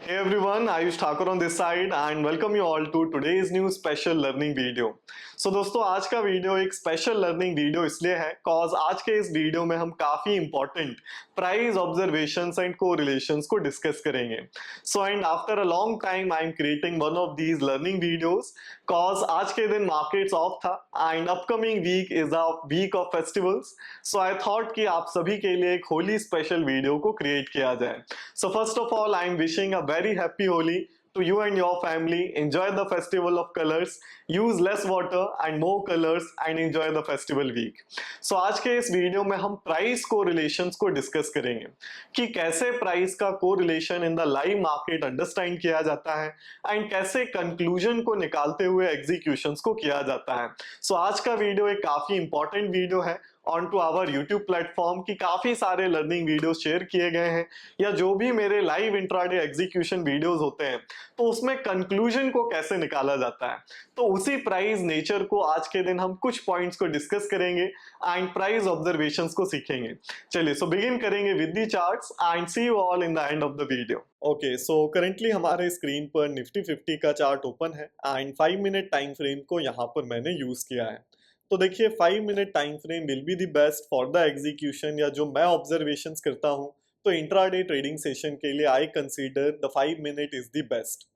Hey everyone, Ayush Thakur on this side and welcome you all to today's new special learning video. So दोस्तों आज का video एक special learning video इसलिए है cause आज के इस वीडियो में हम काफी important price observations and correlations को डिस्कस करेंगे. So and after a long time I am creating one of these learning videos cause आज के दिन मार्केट्स ऑफ था and upcoming week is a week of festivals. So I thought कि आप सभी के लिए एक होली स्पेशल वीडियो को क्रिएट किया जाए. So first of all I am wishing a very happy Holi to you and your family. Enjoy the festival of colors, use less water and more colors and enjoy the festival week. So आज के इस video में हम price correlations को discuss करेंगे कि कैसे price का correlation in the live market understand किया जाता है एंड कैसे कंक्लूजन को निकालते हुए एग्जीक्यूशंस को किया जाता है. सो आज का वीडियो एक काफी इंपॉर्टेंट वीडियो है on to our YouTube platform की काफी सारे लर्निंग वीडियो शेयर किए गए हैं या जो भी मेरे लाइव इंट्राडे एग्जीक्यूशन वीडियोस होते हैं तो उसमें कंक्लूजन को कैसे निकाला जाता है. तो उसी प्राइस नेचर को आज के दिन हम कुछ पॉइंट्स को डिस्कस करेंगे एंड प्राइस ऑब्जर्वेशंस को सीखेंगे. चलिए सो बिगिन करेंगे with the charts and see you all in the end of the video. Okay so currently हमारे स्क्रीन पर निफ्टी 50 का चार्ट ओपन है एंड 5 मिनट टाइम फ्रेम को यहाँ पर मैंने यूज किया है. तो देखिए 5 minute time frame will be the best for the execution या जो मैं ऑब्जर्वेशंस करता हूँ तो इंट्राडे ट्रेडिंग सेशन के लिए I consider the 5 minute is the best.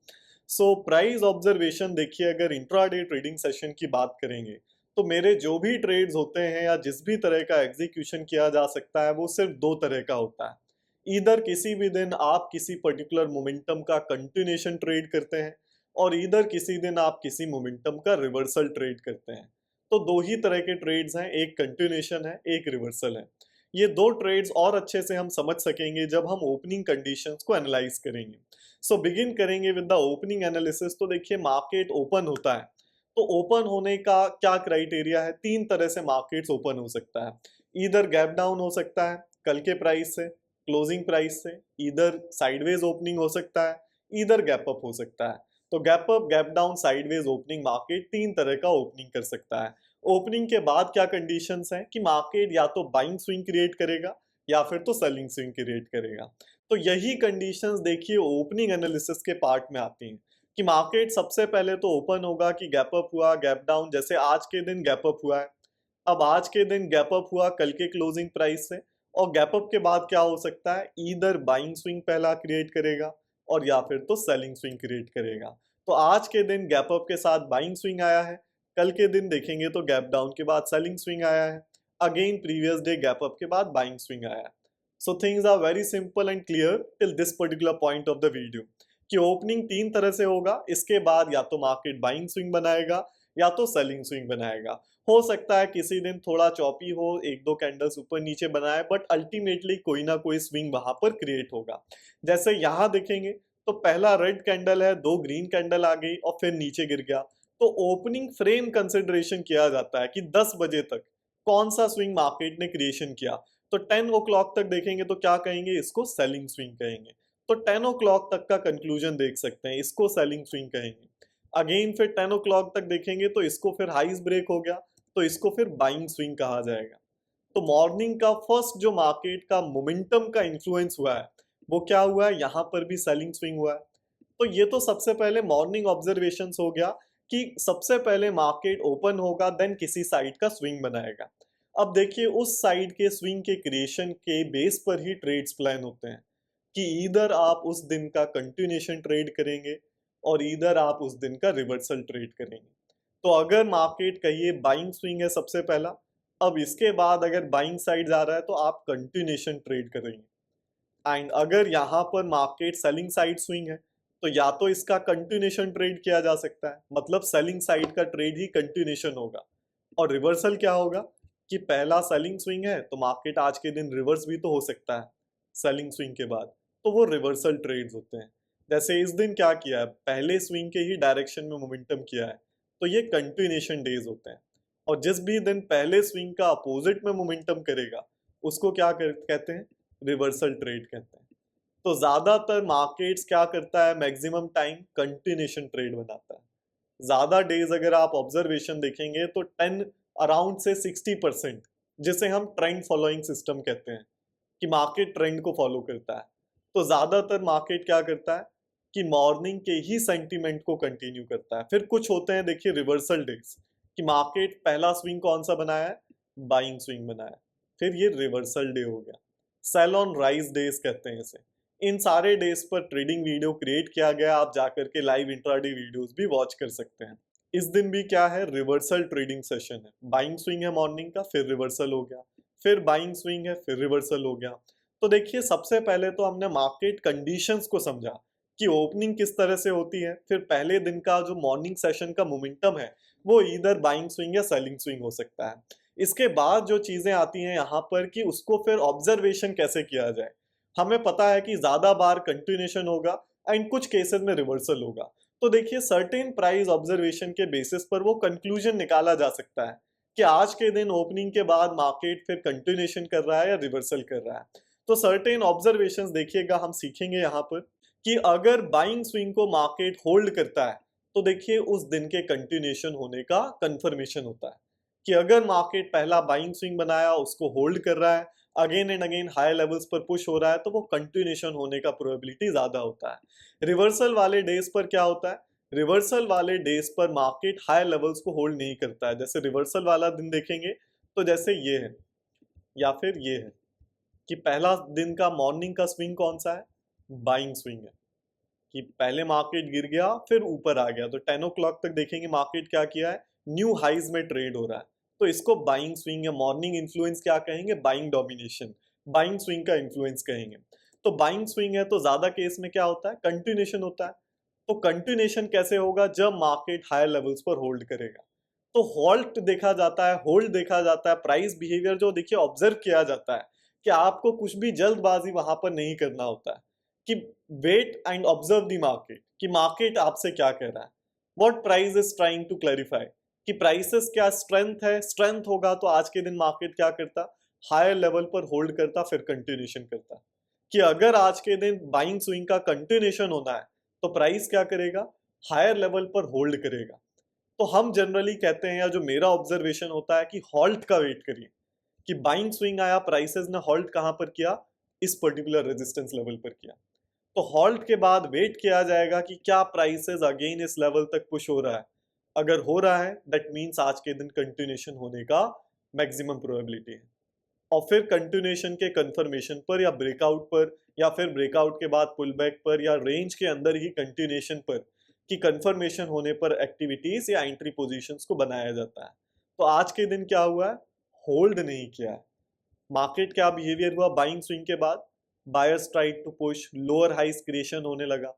So price observation देखिए अगर इंट्राडे ट्रेडिंग सेशन की बात करेंगे तो मेरे जो भी ट्रेड्स होते हैं या जिस भी तरह का एग्जीक्यूशन किया जा सकता है वो सिर्फ दो तरह का होता है. इधर किसी भी दिन आप किसी पर्टिकुलर मोमेंटम का कंटिन्यूएशन ट्रेड करते हैं और इधर किसी दिन आप किसी मोमेंटम का रिवर्सल ट्रेड करते हैं. तो दो ही तरह के ट्रेड्स हैं, एक कंटिन्यूएशन है एक रिवर्सल है. ये दो ट्रेड्स और अच्छे से हम समझ सकेंगे जब हम ओपनिंग कंडीशंस को एनालाइज करेंगे. सो बिगिन करेंगे विद द ओपनिंग एनालिसिस. तो देखिए मार्केट ओपन होता है तो ओपन होने का क्या क्राइटेरिया है. तीन तरह से मार्केट्स ओपन हो सकता है. इधर गैप डाउन हो सकता है कल के प्राइस से, क्लोजिंग प्राइस से, इधर साइडवेज ओपनिंग हो सकता है, इधर गैप अप हो सकता है. तो gap up, gap down, sideways opening market तीन तरह का ओपनिंग कर सकता है. ओपनिंग के बाद क्या कंडीशंस हैं कि मार्केट या तो बाइंग स्विंग क्रिएट करेगा या फिर तो सेलिंग स्विंग क्रिएट करेगा. तो यही कंडीशंस देखिए ओपनिंग एनालिसिस के पार्ट में आती हैं कि मार्केट सबसे पहले तो ओपन होगा कि गैप अप हुआ, गैप डाउन, जैसे आज के दिन गैप अप हुआ है. अब आज के दिन गैप अप हुआ कल के क्लोजिंग प्राइस से और गैप अप के बाद क्या हो सकता है, ईदर बाइंग स्विंग पहला क्रिएट करेगा और या फिर तो सेलिंग स्विंग क्रिएट करेगा. तो आज के दिन गैप अप के साथ बाइंग स्विंग आया है, कल के दिन देखेंगे तो गैप डाउन के बाद सेलिंग स्विंग आया है, again previous day gap up के बाद बाइंग स्विंग आया है. So things are very simple and clear till this particular point of the video कि ओपनिंग तीन तरह से होगा. इसके बाद या तो मार्केट बाइंग स्विंग बनाएगा या तो सेलिंग स्विंग बनाएगा. हो सकता है किसी दिन थोड़ा चॉपी हो, एक दो कैंडल्स ऊपर नीचे बनाए, बट अल्टीमेटली कोई ना कोई स्विंग वहां पर क्रिएट होगा. जैसे यहाँ देखेंगे तो पहला रेड कैंडल है, दो ग्रीन कैंडल आ गई और फिर नीचे गिर गया. तो ओपनिंग फ्रेम कंसिडरेशन किया जाता है कि 10 बजे तक कौन सा स्विंग मार्केट ने क्रिएशन किया. तो 10 ओ क्लॉक तक देखेंगे तो क्या कहेंगे, इसको सेलिंग स्विंग कहेंगे. तो 10 ओ क्लॉक तक का कंक्लूजन देख सकते हैं, इसको सेलिंग स्विंग कहेंगे. अगेन फिर 10 ओ क्लॉक तक देखेंगे तो इसको फिर हाइज ब्रेक हो गया तो इसको फिर बाइंग स्विंग कहा जाएगा. तो मॉर्निंग का फर्स्ट जो मार्केट का मोमेंटम का इन्फ्लुएंस हुआ है वो क्या हुआ है, यहाँ पर भी सेलिंग स्विंग हुआ है. तो ये तो सबसे पहले मॉर्निंग ऑब्जर्वेशंस हो गया कि सबसे पहले मार्केट ओपन होगा देन किसी साइड का स्विंग बनाएगा. अब देखिए उस साइड के स्विंग के क्रिएशन के बेस पर ही ट्रेड्स प्लान होते हैं कि इधर आप उस दिन का कंटिन्यूएशन ट्रेड करेंगे और इधर आप उस दिन का रिवर्सल ट्रेड करेंगे. तो अगर मार्केट कहिए बाइंग स्विंग है सबसे पहला, अब इसके बाद अगर बाइंग साइड जा रहा है तो आप कंटिन्यूएशन ट्रेड करेंगे. एंड अगर यहाँ पर मार्केट सेलिंग साइड स्विंग है तो या तो इसका कंटिन्यूएशन ट्रेड किया जा सकता है, मतलब सेलिंग साइड का ट्रेड ही कंटिन्यूएशन होगा. और रिवर्सल क्या होगा कि पहला सेलिंग स्विंग है तो मार्केट आज के दिन रिवर्स भी तो हो सकता है सेलिंग स्विंग के बाद, तो वो रिवर्सल ट्रेड्स होते हैं. जैसे इस दिन क्या किया है, पहले स्विंग के ही डायरेक्शन में मोमेंटम किया है तो ये कंटिन्यूएशन डेज होते हैं. और जिस भी दिन पहले स्विंग का अपोजिट में मोमेंटम करेगा उसको क्या कहते हैं, रिवर्सल ट्रेड कहते हैं. तो ज्यादातर मार्केट्स क्या करता है, मैक्सिमम टाइम कंटिन्यूएशन ट्रेड बनाता है. ज्यादा डेज अगर आप ऑब्जर्वेशन देखेंगे तो 10 अराउंड से 60%, जिसे हम ट्रेंड फॉलोइंग सिस्टम कहते हैं कि मार्केट ट्रेंड को फॉलो करता है. तो ज्यादातर मार्केट क्या करता है, कि मॉर्निंग के ही सेंटीमेंट को कंटिन्यू करता है। फिर कुछ होते हैं देखिए रिवर्सल डेज, कि मार्केट पहला स्विंग कौन सा बनाया है, बाइंग स्विंग बनाया, फिर ये रिवर्सल डे हो गया, सेल ऑन राइज डेज कहते हैं इसे। इन सारे डेज पर ट्रेडिंग वीडियो क्रिएट किया गया, आप जाकर के लाइव इंट्राडे वीडियोस भी वॉच कर सकते हैं। इस दिन भी क्या है, रिवर्सल ट्रेडिंग सेशन है, बाइंग स्विंग है मॉर्निंग का, फिर रिवर्सल हो गया, फिर बाइंग स्विंग है, फिर रिवर्सल हो गया। तो देखिए सबसे पहले तो हमने मार्केट कंडीशंस को समझा कि ओपनिंग किस तरह से होती है, फिर पहले दिन का जो मॉर्निंग सेशन का मोमेंटम है वो इधर बाइंग स्विंग या सेलिंग स्विंग हो सकता है। इसके बाद जो चीजें आती हैं यहाँ पर कि उसको फिर ऑब्जर्वेशन कैसे किया जाए। हमें पता है कि ज्यादा बार कंटिन्यूएशन होगा एंड कुछ केसेस में रिवर्सल होगा। तो देखिए सर्टेन प्राइस ऑब्जर्वेशन के बेसिस पर वो कंक्लूजन निकाला जा सकता है कि आज के दिन ओपनिंग के बाद मार्केट फिर कंटिन्यूएशन कर रहा है या रिवर्सल कर रहा है। तो सर्टेन ऑब्जर्वेशंस देखिएगा हम सीखेंगे यहाँ पर कि अगर बाइंग स्विंग को मार्केट होल्ड करता है तो देखिए उस दिन के कंटिन्यूएशन होने का कंफर्मेशन होता है, कि अगर मार्केट पहला बाइंग स्विंग बनाया उसको होल्ड कर रहा है, again and again high levels पर पुश हो रहा है, तो वो कंटिन्यूएशन होने का प्रोबेबिलिटी ज्यादा होता है। रिवर्सल वाले डेज पर क्या होता है, रिवर्सल वाले डेज पर मार्केट हाई लेवल्स को होल्ड नहीं करता है। जैसे रिवर्सल वाला दिन देखेंगे तो जैसे ये है या फिर ये है, कि पहला दिन का मॉर्निंग का स्विंग कौन सा है, बाइंग स्विंग है, कि पहले मार्केट गिर गया फिर ऊपर आ गया, तो 10 ओ क्लॉक तक देखेंगे मार्केट क्या किया है, न्यू हाइज में ट्रेड हो रहा है। तो इसको बाइंग स्विंग या मॉर्निंग इन्फ्लुएंस क्या कहेंगे, बाइंग डोमिनेशन, बाइंग स्विंग का इन्फ्लुएंस कहेंगे। तो बाइंग स्विंग है तो ज्यादा केस में क्या होता है, कंटिन्यूएशन होता है। तो कंटिन्यूएशन कैसे होगा, जब मार्केट हायर लेवल्स पर होल्ड करेगा। तो होल्ड देखा जाता है, होल्ड देखा जाता है, प्राइस बिहेवियर जो देखिए ऑब्जर्व किया जाता है, कि आपको कुछ भी जल्दबाजी वहां पर नहीं करना होता है, कि wait and observe the market, कि मार्केट आपसे क्या कह रहा है, what price is trying to clarify, कि प्राइसेस क्या स्ट्रेंथ है, स्ट्रेंथ होगा तो आज के दिन मार्केट क्या करता, हायर लेवल पर होल्ड करता फिर कंटिन्यूएशन करता। कि अगर आज के दिन बाइंग स्विंग का कंटिन्यूएशन होना है तो प्राइस क्या करेगा, हायर लेवल पर होल्ड करेगा। तो हम जनरली कहते हैं, या जो मेरा ऑब्जर्वेशन होता है, कि हॉल्ट का वेट करिए, कि बाइंग स्विंग आया, प्राइसेस ने हॉल्ट कहां पर किया, इस पर्टिकुलर रेजिस्टेंस लेवल पर किया। तो हॉल्ट के बाद वेट किया जाएगा कि क्या प्राइसेस अगेन इस लेवल तक पुश हो रहा है। अगर हो रहा है दैट मींस आज के दिन कंटिन्यूएशन होने का मैक्सिमम प्रोबेबिलिटी है। और फिर कंटिन्यूएशन के कंफर्मेशन पर या ब्रेकआउट पर, या फिर ब्रेकआउट के बाद पुल बैक पर, या रेंज के अंदर ही कंटिन्यूएशन पर, कि कंफर्मेशन होने पर एक्टिविटीज या एंट्री पोजीशंस को बनाया जाता है। तो आज के दिन क्या हुआ है, होल्ड नहीं किया है मार्केट। क्या बिहेवियर हुआ बाइंग स्विंग के बाद, buyers tried to push, lower highs creation होने लगा,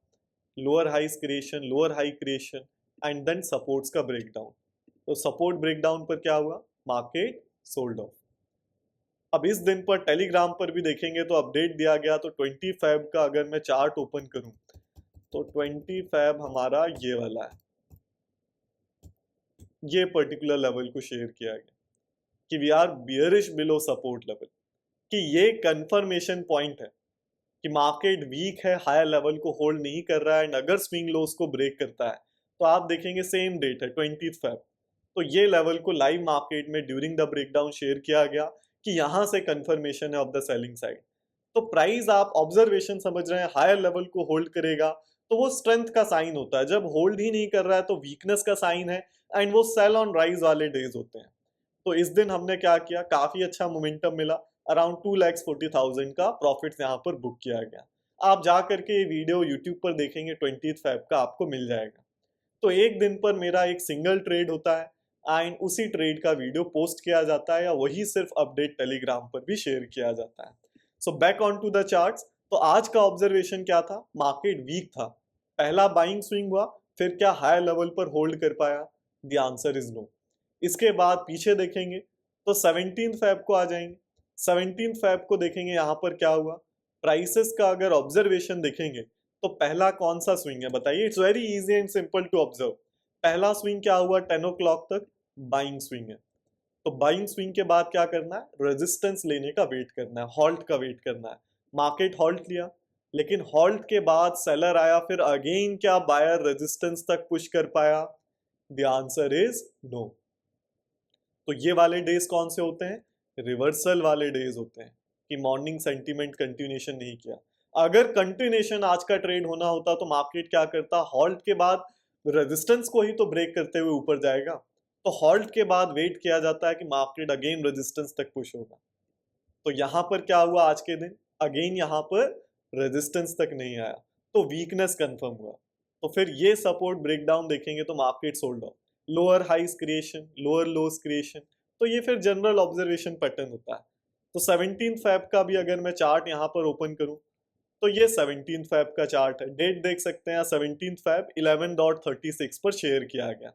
lower highs creation, lower high creation, and then supports का ब्रेकडाउन। तो सपोर्ट ब्रेकडाउन पर क्या हुआ, मार्केट सोल्ड ऑफ। अब इस दिन पर टेलीग्राम पर भी देखेंगे तो अपडेट दिया गया, तो 20 फेब का अगर मैं चार्ट ओपन करूं तो 20 फेब हमारा ये वाला है, ये पर्टिकुलर लेवल को शेयर किया गया कि we are bearish below support level, कि ये कंफर्मेशन पॉइंट है कि मार्केट वीक है, हायर लेवल को होल्ड नहीं कर रहा है, एंड अगर स्विंग लोस को ब्रेक करता है तो आप देखेंगे सेम डेट है 20 फेब। तो ये लेवल को लाइव मार्केट में ड्यूरिंग द ब्रेकडाउन शेयर किया गया कि यहां से कंफर्मेशन है ऑफ द सेलिंग साइड। तो प्राइस आप ऑब्जर्वेशन समझ रहे हैं, हायर लेवल को होल्ड करेगा तो वो स्ट्रेंथ का साइन होता है, जब होल्ड ही नहीं कर रहा है तो वीकनेस का साइन है, एंड वो सेल ऑन राइज वाले डेज होते हैं। तो इस दिन हमने क्या किया, काफी अच्छा मोमेंटम मिला, अराउंड 2,40,000 का प्रॉफिट यहाँ पर बुक किया गया। आप जा करके ये वीडियो यूट्यूब पर देखेंगे, 20 फेब का आपको मिल जाएगा। तो एक दिन पर मेरा एक सिंगल ट्रेड होता है एंड उसी ट्रेड का वीडियो पोस्ट किया जाता है, या वही सिर्फ अपडेट टेलीग्राम पर भी शेयर किया जाता है। So back on to the charts. तो आज का ऑब्जर्वेशन क्या था, मार्केट वीक था, पहला बाइंग स्विंग हुआ, फिर क्या हायर लेवल पर होल्ड कर पाया, द आंसर इज नो। इसके बाद पीछे देखेंगे तो 17 फेब को आ जाएंगे, 17 फेब को देखेंगे यहाँ पर क्या हुआ, प्राइसेस का अगर ऑब्जर्वेशन देखेंगे तो पहला कौन सा स्विंग है बताइए, it's very easy and simple to observe. पहला स्विंग क्या हुआ, 10 ओ क्लॉक तक बाइंग स्विंग है। तो बाइंग स्विंग के बाद क्या करना है, रेजिस्टेंस लेने का वेट करना है, हॉल्ट का वेट करना है। मार्केट हॉल्ट लिया, लेकिन हॉल्ट के बाद सेलर आया, फिर अगेन क्या बायर रेजिस्टेंस तक पुश कर पाया, द आंसर इज नो। तो ये वाले डेज कौन से होते हैं, रिवर्सल वाले डेज होते हैं, कि मॉर्निंग सेंटीमेंट कंटिन्यूएशन नहीं किया। अगर कंटिन्यूएशन आज का ट्रेड होना होता तो मार्केट क्या करता, हॉल्ट के बाद रेजिस्टेंस को ही तो ब्रेक करते हुए ऊपर जाएगा। तो हॉल्ट के बाद वेट किया जाता है कि मार्केट अगेन रेजिस्टेंस तक पुश होगा। तो यहां पर क्या हुआ आज के दिन, अगेन यहां पर रेजिस्टेंस तक नहीं आया, तो वीकनेस कंफर्म हुआ। तो फिर ये सपोर्ट ब्रेकडाउन देखेंगे तो market sold off, lower highs creation, lower lows creation. तो ये फिर जनरल ऑब्जर्वेशन पैटर्न होता है। तो 17 फेब का भी अगर मैं चार्ट यहां पर ओपन करूं तो ये 17 फेब का चार्ट है। डेट देख सकते हैं 17 फेब 11.36 पर शेयर किया गया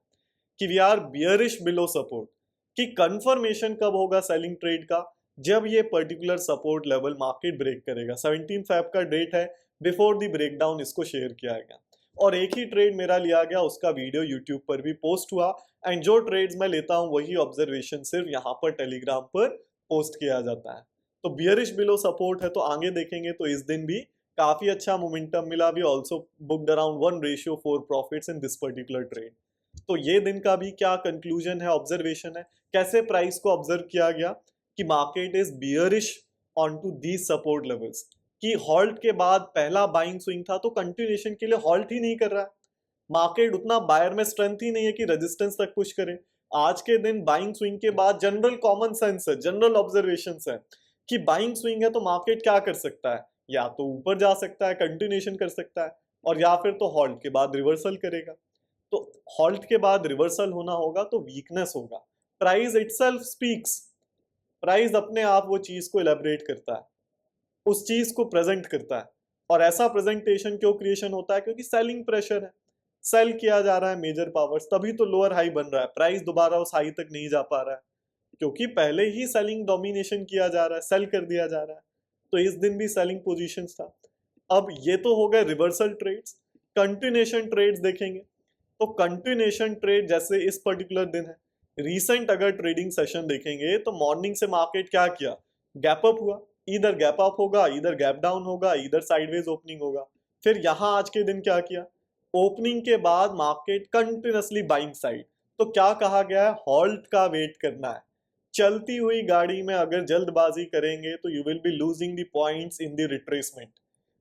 कि we are bearish below support. कि कंफर्मेशन कब होगा सेलिंग ट्रेड का, जब ये particular support level market break करेगा। 17 फेब का डेट है, बिफोर द ब्रेकडाउन इसको शेयर किया गया। और एक ही ट्रेड मेरा लिया गया, उसका वीडियो यूट्यूब पर भी पोस्ट हुआ। एंड जो ट्रेड्स मैं लेता हूं वही ऑब्जर्वेशन सिर्फ यहाँ पर टेलीग्राम पर पोस्ट किया जाता है। तो बियरिश बिलो सपोर्ट है, तो आगे देखेंगे तो इस दिन भी काफी अच्छा मोमेंटम मिला। We also booked around 1:4 profits in this particular trade. तो ये दिन का भी क्या कंक्लूजन है, ऑब्जर्वेशन है, कैसे प्राइस को ऑब्जर्व किया गया कि market is bearish on to these support levels. कि हॉल्ट के बाद पहला बाइंग स्विंग था, तो कंटिन्यूएशन के लिए हॉल्ट ही नहीं कर रहा है मार्केट, उतना बायर में स्ट्रेंथ ही नहीं है कि रेजिस्टेंस तक पुश करे। आज के दिन बाइंग स्विंग के बाद जनरल कॉमन सेंस है, जनरल ऑब्जर्वेशन है कि बाइंग स्विंग है तो मार्केट क्या कर सकता है, या तो ऊपर जा सकता है, कंटिन्यूएशन कर सकता है, और या फिर तो हॉल्ट के बाद रिवर्सल करेगा। तो हॉल्ट के बाद रिवर्सल होना होगा तो वीकनेस होगा। प्राइस इटसेल्फ स्पीक्स, प्राइस अपने आप वो चीज को इलेबरेट करता है, उस चीज को प्रेजेंट करता है। और ऐसा प्रेजेंटेशन क्यों क्रिएशन होता है, क्योंकि सेलिंग प्रेशर है, सेल किया जा रहा है मेजर पावर्स, तभी तो लोअर हाई बन रहा है, प्राइस दोबारा उस हाई तक नहीं जा पा रहा है, क्योंकि पहले ही सेलिंग डोमिनेशन किया जा रहा है, सेल कर दिया जा रहा है। तो इस दिन भी सेलिंग पोजीशंस था। अब ये तो हो गए रिवर्सल ट्रेड्स। कंटिन्यूएशन ट्रेड्स देखेंगे तो कंटिन्यूएशन ट्रेड जैसे इस पर्टिकुलर दिन है, रीसेंट अगर ट्रेडिंग सेशन देखेंगे तो मॉर्निंग से मार्केट क्या किया, गैप अप हुआ, इधर गैप अप होगा, इधर गैप डाउन होगा, इधर साइडवेज ओपनिंग होगा। फिर यहां आज के दिन क्या किया, ओपनिंग के बाद मार्केट कंटिन्यूसली बाइंग साइड। तो क्या कहा गया है, हॉल्ट का वेट करना है। चलती हुई गाड़ी में अगर जल्दबाजी करेंगे तो you will be losing the points in the retracement.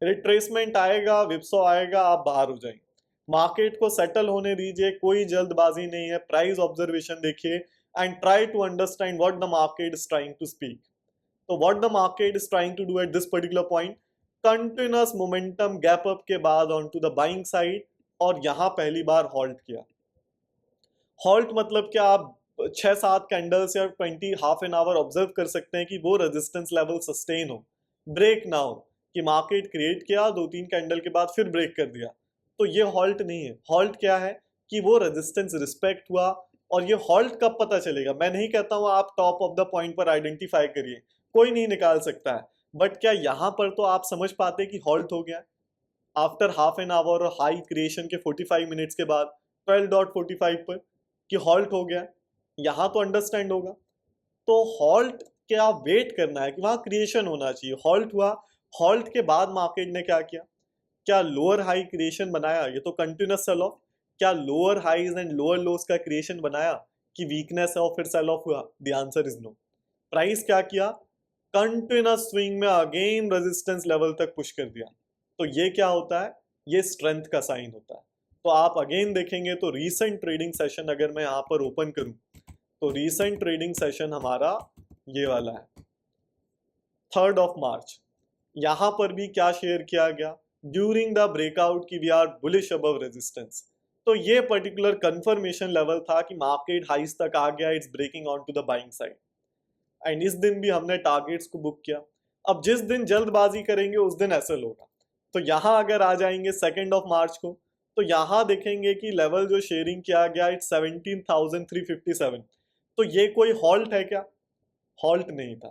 Retracement आएगा, विप्सो आएगा, आप बाहर हो जाएंगे। मार्केट को सेटल होने दीजिए, कोई जल्दबाजी नहीं है, प्राइस ऑब्जर्वेशन देखिए and try to understand what the market is trying to speak. तो what the market is trying to do at this particular point, continuous momentum gap up के बाद on to the buying side, और यहां पहली बार halt किया। Halt मतलब क्या, आप 6-7 कैंडल्स या 20 हाफ एन आवर ऑब्जर्व कर सकते हैं कि वो रेजिस्टेंस लेवल सस्टेन हो, ब्रेक ना हो, कि मार्केट क्रिएट किया 2-3 कैंडल के बाद फिर ब्रेक कर दिया। तो ये हॉल्ट नहीं है। हॉल्ट क्या है कि वो रेजिस्टेंस रिस्पेक्ट हुआ। और ये हॉल्ट कब पता चलेगा, मैं नहीं कहता हूं आप टॉप ऑफ द पॉइंट पर आइडेंटिफाई करिए, कोई नहीं निकाल सकता है, बट क्या यहां पर तो आप समझ पाते कि हॉल्ट हो गया आफ्टर हाफ एन आवर और हाई क्रिएशन के 45 मिनट्स के बाद 12.45 पर कि हॉल्ट हो गया, यहां तो अंडरस्टैंड होगा। तो हॉल्ट क्या वेट करना है कि वहां क्रिएशन होना चाहिए, हॉल्ट हुआ। हॉल्ट के बाद मार्केट ने क्या किया, क्या लोअर हाई क्रिएशन बनाया, ये तो कंटिन्यूस सेल ऑफ, क्या lower highs and lower lows का क्रिएशन बनाया कि वीकनेस है और फिर सेल ऑफ हुआ, the answer is no. Price क्या किया, कंटिन्यूस स्विंग में अगेन रेजिस्टेंस लेवल तक पुश कर दिया। तो ये क्या होता है, ये स्ट्रेंथ का साइन होता है। तो आप अगेन देखेंगे तो रीसेंट ट्रेडिंग सेशन अगर मैं यहां पर ओपन करूं तो रीसेंट ट्रेडिंग सेशन हमारा ये वाला है 3rd ऑफ मार्च। यहां पर भी क्या शेयर किया गया, ड्यूरिंग द ब्रेकआउट की we are bullish above resistance. तो ये पर्टिकुलर कंफर्मेशन लेवल था कि मार्केट हाइस तक आ गया, it's breaking on to the buying side. And इस दिन भी हमने टारगेट्स को बुक किया। अब जिस दिन जल्दबाजी करेंगे उस दिन एसएल होगा। तो यहां अगर आ जाएंगे 2nd ऑफ मार्च को तो यहां देखेंगे कि लेवल जो शेयरिंग किया गया इट्स 17,357। तो ये कोई हॉल्ट है क्या, हॉल्ट नहीं था।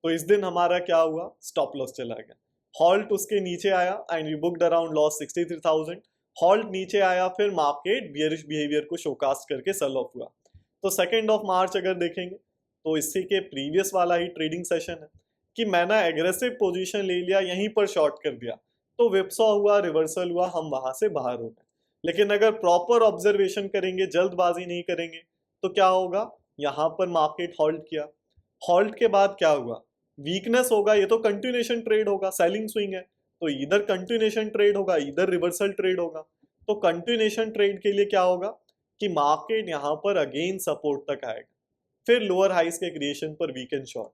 तो इस दिन हमारा क्या हुआ, स्टॉप लॉस चला गया। हॉल्ट उसके नीचे आया and we booked around loss 63,000। Halt नीचे आया, फिर मार्केट बियरिश बिहेवियर को शोकास्ट करके सेल ऑफ हुआ। तो 2nd ऑफ मार्च अगर देखेंगे तो इसी के प्रीवियस वाला ही ट्रेडिंग सेशन है कि मैंने एग्रेसिव पोजीशन ले लिया, यहीं पर शॉर्ट कर दिया, तो विप्सॉ हुआ, रिवर्सल हुआ, हम वहां से बाहर हो गए। लेकिन अगर प्रॉपर ऑब्जर्वेशन करेंगे, जल्दबाजी नहीं करेंगे, तो क्या होगा, यहां पर मार्केट हॉल्ट किया, हॉल्ट के बाद क्या हुआ, वीकनेस होगा, ये तो कंटिन्यूएशन ट्रेड होगा, सेलिंग स्विंग है, तो इधर कंटिन्यूएशन ट्रेड होगा, इधर रिवर्सल ट्रेड होगा। तो कंटिन्यूएशन ट्रेड के लिए क्या होगा कि मार्केट यहाँ पर अगेन सपोर्ट तक आएगा, फिर लोअर हाइस के क्रिएशन पर वीकेंड शॉर्ट।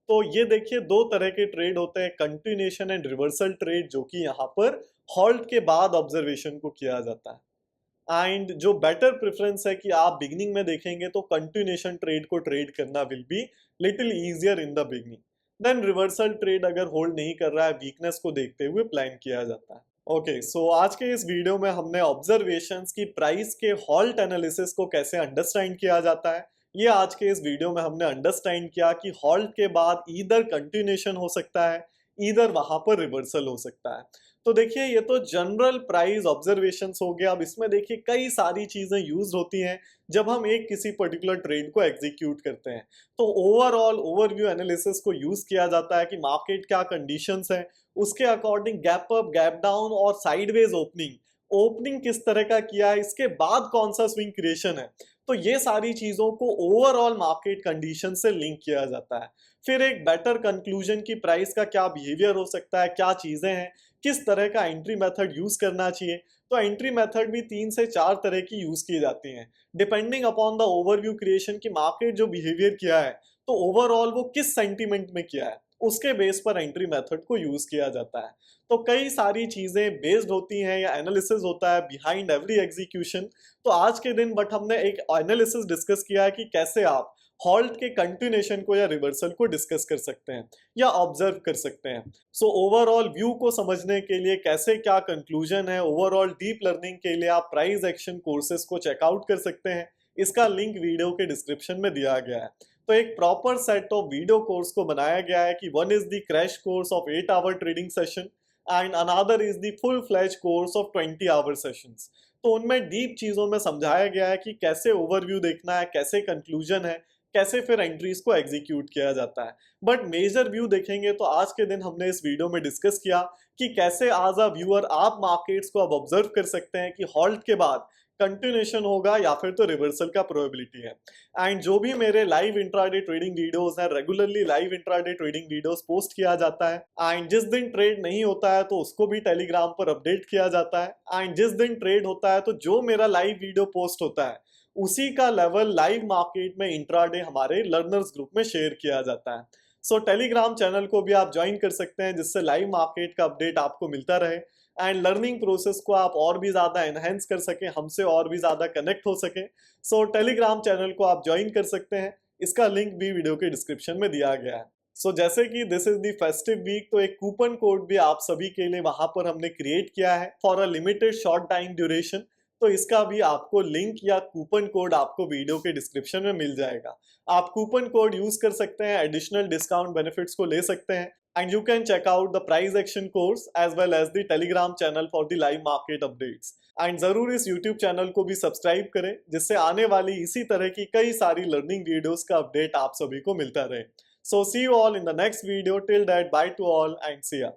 तो ये देखिए दो तरह के ट्रेड होते हैं, कंटिन्यूएशन एंड रिवर्सल ट्रेड, जो कि यहाँ पर हॉल्ट के बाद ऑब्जर्वेशन को किया जाता है। एंड जो बेटर प्रेफरेंस है कि आप बिगनिंग में देखेंगे तो कंटिन्यूएशन ट्रेड को ट्रेड करना will be little easier in the beginning. Then reversal trade अगर होल्ड नहीं कर रहा है, वीकनेस को देखते हुए प्लान किया जाता है। ओके, सो आज के इस वीडियो में हमने ऑब्जर्वेशंस की प्राइस के हॉल्ट एनालिसिस को कैसे अंडरस्टैंड किया जाता है, ये आज के इस वीडियो में हमने अंडरस्टैंड किया कि हॉल्ट के बाद ईदर कंटिन्यूएशन हो सकता है, ईदर वहां पर रिवर्सल हो सकता है। तो देखिए ये तो जनरल प्राइस ऑब्जर्वेशंस हो गया। अब इसमें देखिए कई सारी चीजें यूज होती हैं जब हम एक किसी पर्टिकुलर ट्रेड को एग्जीक्यूट करते हैं। तो ओवरऑल ओवरव्यू एनालिसिस को यूज किया जाता है कि मार्केट क्या कंडीशंस है, उसके according gap up, gap down और साइडवेज ओपनिंग, ओपनिंग किस तरह का किया है, इसके बाद कौन सा स्विंग क्रिएशन है। तो ये सारी चीजों को ओवरऑल मार्केट कंडीशन से लिंक किया जाता है। फिर एक बेटर कंक्लूजन की प्राइस का क्या बिहेवियर हो सकता है, क्या चीजें हैं, किस तरह का एंट्री मेथड यूज करना चाहिए। तो एंट्री मेथड भी 3 से 4 तरह की यूज की जाती हैं depending upon the overview creation की मार्केट जो बिहेवियर किया है, तो ओवरऑल वो किस सेंटीमेंट में किया है, उसके बेस पर एंट्री मेथड को यूज किया जाता है। तो कई सारी चीजें बेस्ड होती हैं या एनालिसिस होता है बिहाइंड एवरी एग्जीक्यूशन। तो आज के दिन बट हमने एक एनालिसिस डिस्कस किया है कि कैसे आप हॉल्ट के कंटिन्यूएशन को या रिवर्सल को डिस्कस कर सकते हैं या ऑब्जर्व कर सकते हैं। सो ओवरऑल व्यू को समझने के लिए कैसे क्या कंक्लूजन है, ओवरऑल डीप लर्निंग के लिए आप प्राइस एक्शन कोर्सेज को चेकआउट कर सकते हैं। इसका लिंक वीडियो के डिस्क्रिप्शन में दिया गया है। तो एक proper set of video course को बनाया गया है कि one is the crash course of 8 hour trading session and another is the full fledge course of 20 hour sessions. तो उनमें डीप चीजों में समझाया गया है कि कैसे ओवरव्यू देखना है, कैसे कंक्लूजन है, कैसे फिर एंट्रीज को एग्जीक्यूट किया जाता है। बट मेजर व्यू देखेंगे तो आज के दिन हमने इस वीडियो में डिस्कस किया कि कैसे एज अ व्यूअर आप मार्केट्स को अब ऑब्जर्व कर सकते हैं कि हॉल्ट के बाद कंटिन्यूएशन होगा या फिर तो रिवर्सल का प्रोबेबिलिटी है। एंड जो भी मेरे लाइव इंट्राडे ट्रेडिंग वीडियोस हैं, regularly live intraday trading videos post किया जाता है। एंड जिस दिन ट्रेड नहीं होता है तो उसको भी टेलीग्राम पर अपडेट किया जाता है। एंड जिस दिन ट्रेड होता है तो जो मेरा लाइव वीडियो पोस्ट होता है उसी का लेवल लाइव मार्केट में इंट्राडे हमारे लर्नर्स ग्रुप में शेयर किया जाता है। सो टेलीग्राम चैनल को भी आप ज्वाइन कर सकते हैं जिससे लाइव मार्केट का अपडेट आपको मिलता रहे एंड लर्निंग प्रोसेस को आप और भी ज्यादा एनहेंस कर सकें, हमसे और भी ज्यादा कनेक्ट हो सके। सो टेलीग्राम चैनल को आप ज्वाइन कर सकते हैं, इसका लिंक भी वीडियो के डिस्क्रिप्शन में दिया गया है। सो जैसे कि this is the festive week, तो एक कूपन कोड भी आप सभी के लिए वहां पर हमने क्रिएट किया है for a limited short time duration. तो इसका भी आपको लिंक या कूपन कोड आपको वीडियो के डिस्क्रिप्शन में मिल जाएगा। आप कूपन कोड यूज कर सकते हैं, एडिशनल डिस्काउंट बेनिफिट्स को ले सकते हैं and you can check out the price action course as well as the Telegram channel for the live market updates. And जरूर इस यूट्यूब चैनल को भी सब्सक्राइब करें जिससे आने वाली इसी तरह की कई सारी लर्निंग वीडियोस का अपडेट आप सभी को मिलता रहे। So see you all in the next video, till that bye to all and see या।